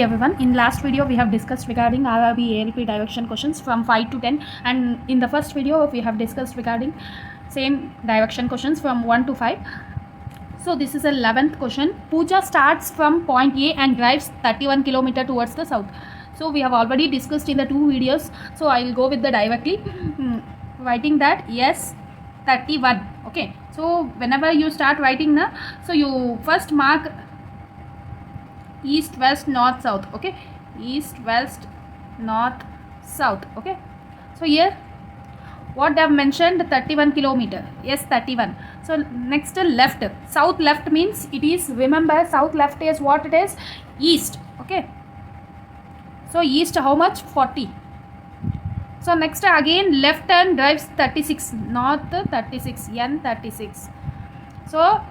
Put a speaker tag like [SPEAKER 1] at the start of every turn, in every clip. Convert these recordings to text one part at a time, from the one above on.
[SPEAKER 1] Hi everyone, in last video we have discussed regarding RRB ALP direction questions from 5 to 10, and in the first video we have discussed regarding same direction questions from 1 to 5. So this is a 11th question. Pooja starts from point A and drives 31 km towards the south. So we have already discussed in the two videos, so I will go with the directly writing that yes 31. Okay, so whenever you start writing na, so you first mark east, west, north, south. Okay, east, west, north, south. Okay, so here what they have mentioned 31 kilometer. Yes, 31. So next left, south left means it is, remember south left is what it is, east. Okay, so east how much, 40. So next again left turn drives 36, north 36, n 36. So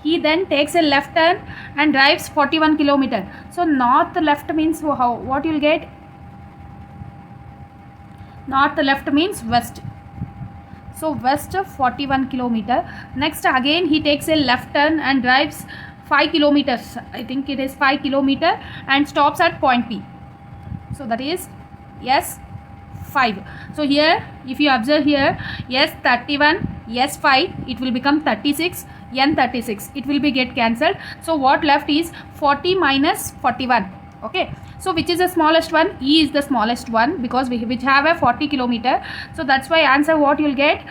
[SPEAKER 1] he then takes a left turn and drives 41 kilometer. So north left means how, what you will get, north left means west. So west 41 kilometer. Next again he takes a left turn and drives 5 kilometers. I think it is 5 kilometer and stops at point P. So that is yes 5. So here if you observe here, yes 31, yes 5, it will become 36, n 36, it will be get cancelled. So what left is 40 minus 41. Okay, so which is the smallest one? E is the smallest one because which have a 40 kilometer. So that's why answer what you will get,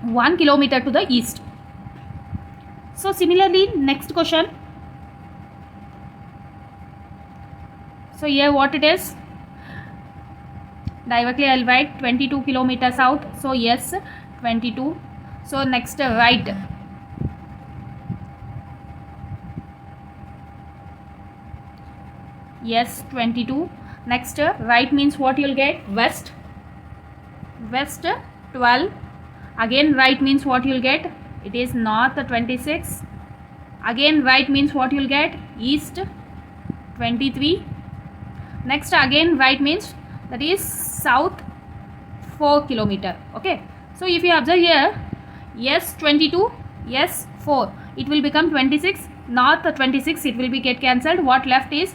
[SPEAKER 1] 1 kilometer to the east. So similarly next question. So here what it is, directly I'll write 22 kilometers south. So yes 22. So next right, yes 22. Next right means what you'll get, west, west 12. Again right means what you'll get, it is north 26. Again right means what you'll get, east 23. Next again right means that is south 4 kilometer. Okay, so if you observe here, yes 22, yes 4, it will become 26, north 26, it will be get cancelled. What left is,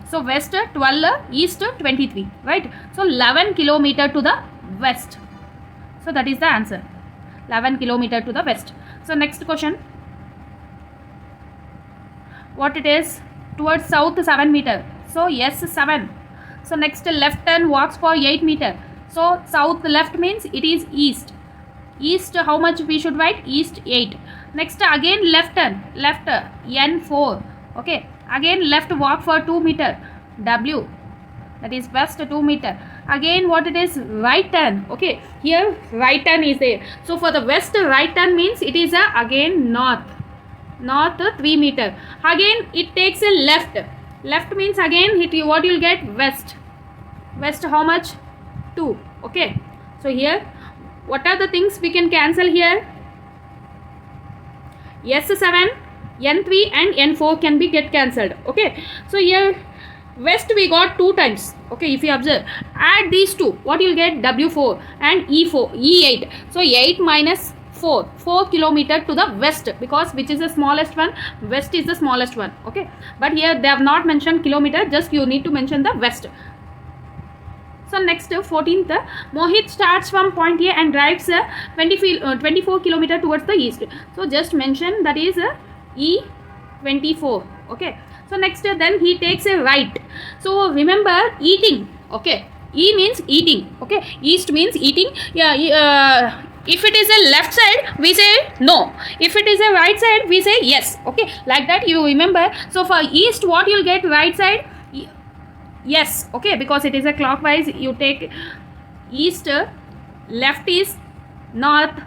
[SPEAKER 1] so west 12, east 23, right? So 11 kilometer to the west. So that is the answer, 11 kilometer to the west. So next question, what it is, towards south 7 meter. So yes 7. So next left turn walks for 8 meter. So south left means it is east. East how much we should write, east 8. Next again left turn, left n 4. Okay, again left walk for 2 meter, w, that is west 2 meter. Again what it is, right turn. Okay, here right turn is there. So for the west right turn means it is again north, north 3 meter. Again it takes a left, left means again it, what you will get, west, west how much, 2. Okay, so here what are the things we can cancel here, yes 7, n3 and n4 can be get cancelled. Okay, so here west we got 2 times. Okay, if you observe, add these two, what you will get, w4 and e4, e8. So 8 minus 4, 4 kilometer to the west, because which is the smallest one, west is the smallest one. Okay, but here they have not mentioned kilometer, just you need to mention the west. So next 14th, Mohit starts from point A and drives 24 kilometer towards the east. So just mention that is E24. Okay, so next then he takes a right. So remember eating. Okay, E means eating. Okay, east means eating. Yeah, if it is a left side we say no, if it is a right side we say yes. Okay, like that you remember. So for east what you'll get, right side yes. Okay, because it is a clockwise, you take east, left is north,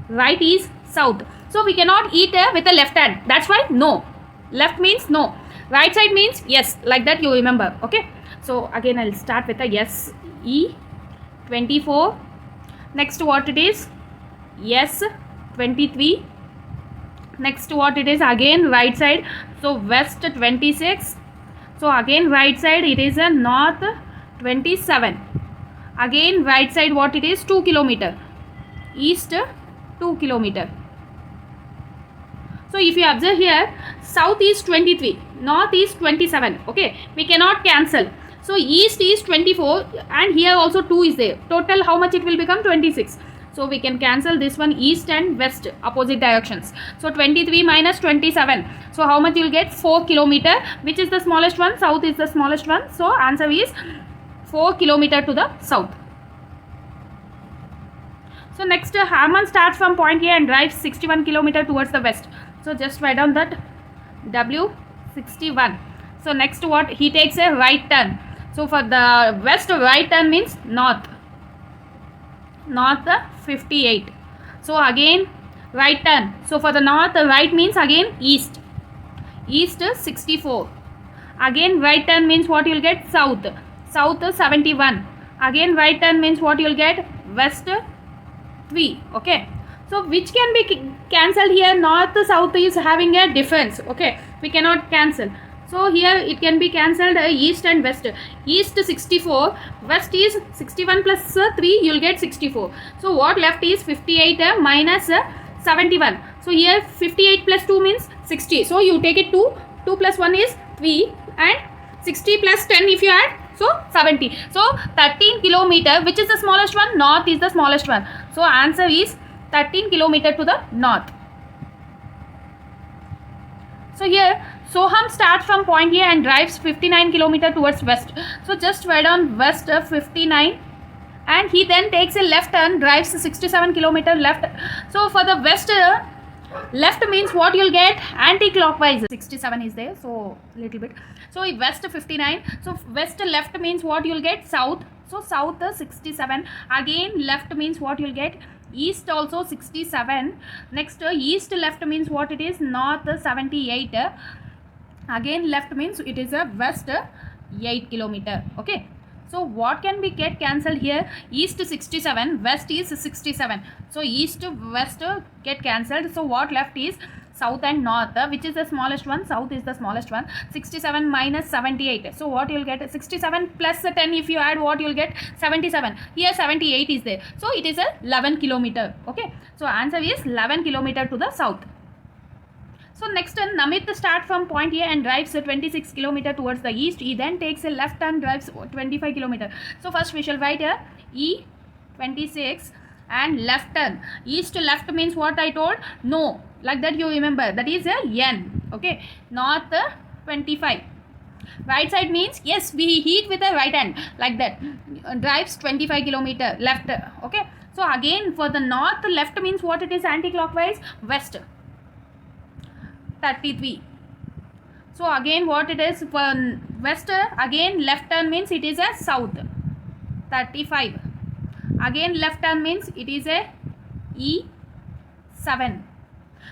[SPEAKER 1] right is south. So we cannot eat with the left hand, that's why no, left means no, right side means yes, like that you remember. Okay, so again I'll start with a yes, E24. Next what it is, yes 23. Next what it is, again right side, so west 26. So again right side it is a north 27. Again right side what it is, 2 kilometer, east 2 kilometer. So if you observe here, south is 23, north is 27. Okay, we cannot cancel. So east is 24 and here also 2 is there. Total how much it will become? 26. So we can cancel this one, east and west, opposite directions. So 23 minus 27. So how much you will get? 4 kilometer. Which is the smallest one? South is the smallest one. So answer is 4 kilometer to the south. So next, Harman starts from point A and drives 61 kilometer towards the west. So just write down that W61. So next what? He takes a right turn. So for the west, right turn means north. North 58. So again right turn. So for the north, right means again east. East 64. Again right turn means what you will get? South. South 71. Again right turn means what you will get? West 3. Okay. So which can be cancelled here? North south is having a difference. Okay, we cannot cancel. So here it can be cancelled east and west. East 64, west is 61 plus 3, you will get 64. So what left is 58 minus 71. So here 58 plus 2 means 60. So you take it 2. 2 plus 1 is 3 and 60 plus 10 if you add. So 70. So 13 kilometer. Which is the smallest one? North is the smallest one. So answer is 13 kilometer to the north. So here Soham starts from point A and drives 59 kilometer towards west. So just write down west 59 and he then takes a left turn, drives 67 kilometer left. So for the west, left means what you'll get? Anti-clockwise. 67 is there, so little bit. So west 59. So west left means what you'll get? South. So south 67. Again left means what you'll get? East also 67. Next east left means what it is? North 78. Again left means it is a west 8 kilometer. Okay. So what can be get cancelled here? East 67, west is 67. So east west get cancelled. So what left is south and north. Which is the smallest one? South is the smallest one. 67 minus 78. So what you will get? 67 plus 10. If you add, what you will get? 77. Here 78 is there. So it is a 11 kilometer. Okay. So answer is 11 kilometer to the south. So next, Namit starts from point A and drives 26 kilometer towards the east. He then takes a left turn, drives 25 kilometer. So first we shall write here E 26 and left turn. East to left means what I told? No, like that you remember. That is a N. Okay. North 25. Right side means yes, we hit with the right hand like that. Drives 25 kilometer left. Okay. So again for the north, left means what it is? Anti-clockwise. West 33. So again what it is for west, again left turn means it is a south 35. Again left turn means it is a E7.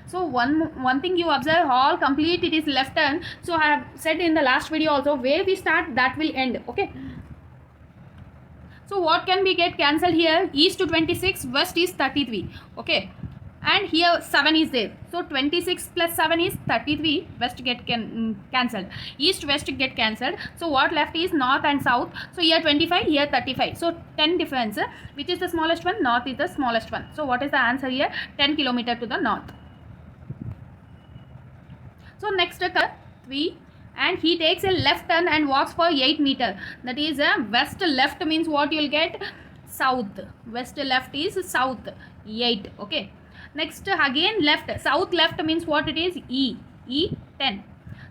[SPEAKER 1] So one thing you observe, all complete it is left turn. So I have said in the last video also, where we start that will end. Okay. So what can be get cancelled here? East to 26, west is 33. Okay. And here 7 is there. So 26 plus 7 is 33. West get cancelled. East west get cancelled. So what left is north and south. So here 25, here 35. So 10 difference. Which is the smallest one? North is the smallest one. So what is the answer here? 10 kilometer to the north. So next 3 and he takes a left turn and walks for 8 meter. That is west left means what you will get? South. West left is south 8. Okay. Next again left, south left means what it is? E 10.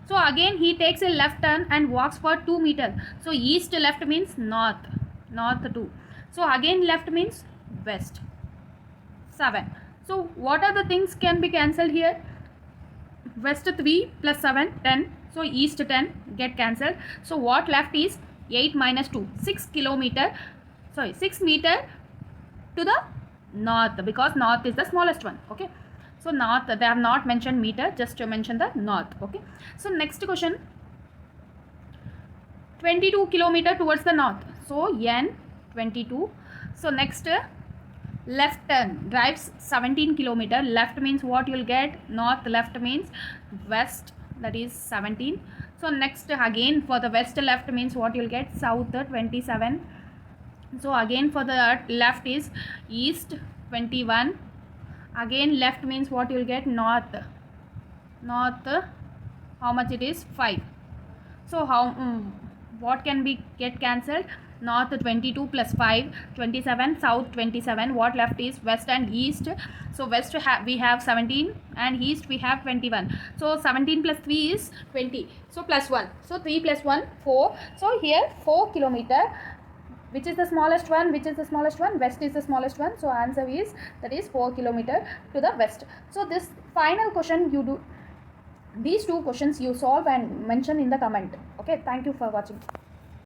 [SPEAKER 1] So again he takes a left turn and walks for 2 meter. So east left means north 2. So again left means west 7. So what are the things can be cancelled here? West 3 plus 7 10. So east 10 get cancelled. So what left is 8 minus 2 6 kilometer. Sorry, 6 meter to the north, because north is the smallest one. Okay. So north, they have not mentioned meter, just to mention the north. Okay. So next question, 22 kilometer towards the north. So N 22. So next left turn, drives 17 kilometer. Left means what you will get? North. Left means west, that is 17. So next again for the west left means what you will get? South 27. So again for the left is east 21. Again left means what you will get? North north, how much it is? 5. So how what can be get cancelled? North 22 plus 5, 27, south 27, what left is west and east. So west we have 17 and east we have 21. So 17 plus 3 is 20, so plus 1, so 3 plus 1 4. So here 4 kilometer. Which is the smallest one? Which is the smallest one? West is the smallest one. So answer is, that is 4 kilometer to the west. So this final question you do, these two questions you solve and mention in the comment. Okay, thank you for watching.